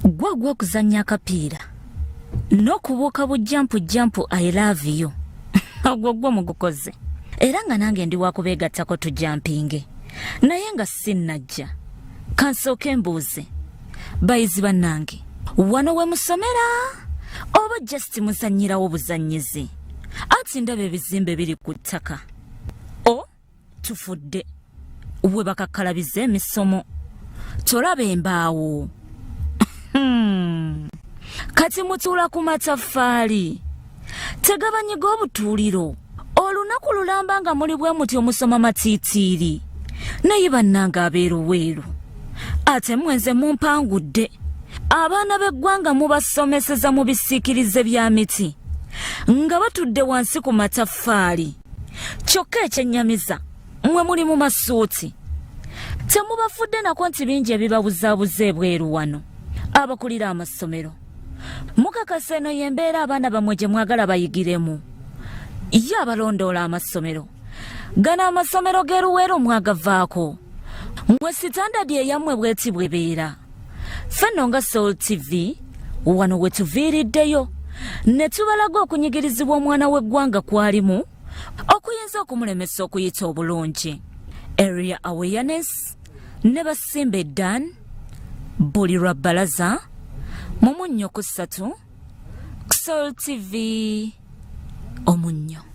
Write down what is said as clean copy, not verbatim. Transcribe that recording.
Gwagwa kuzanya akapiira n'okubuuka bujampu I love you ogwo mugukoze era nga nange ndi wakubeegattako tujampinge naye nga sinnajja kansooke mbuuze bayizi bannange wano we musomera oba just muzannyirawo buzannyizi ati ndaba ebizimbe biri ku ttaka tufudde we bakakkalabiza emisomo tolaba embaawo kati mutuula ku mataffaali tegabanyiga obutuuliro olunaku lulamba nga muli bwe muti omusoma matiitiiri naye bannange abeeruweeru ate mwenze mumpangudde abaana b'eggwanga mubasomeseza mu bisiikirize bya miti nga batudde wansi ku mataffaali kyokka ekyennyamiza mwe muli mu masuuti temubafudde nako nti bingi ebibabuzaabuza ebweru wano abakulira amasomero mukakasa eno y'embeera abaana bamwe gye mwagala bayigiremu ye abalondoola amasomero gano amasomero g'eruweero mwagavaako mwe sitandadi eyammwe bweti bwebeera fenno nga Soul TV wano we tuviiriddeyo ne tubalaga okunyigirizibwa omwana w'eggwanga kwalimu okuyinza okumulemesa okuyita obulungi area awareness ne basimbe Dan buli lwa bbalaza mu munnyo ku 3 Soul TV omunnyo.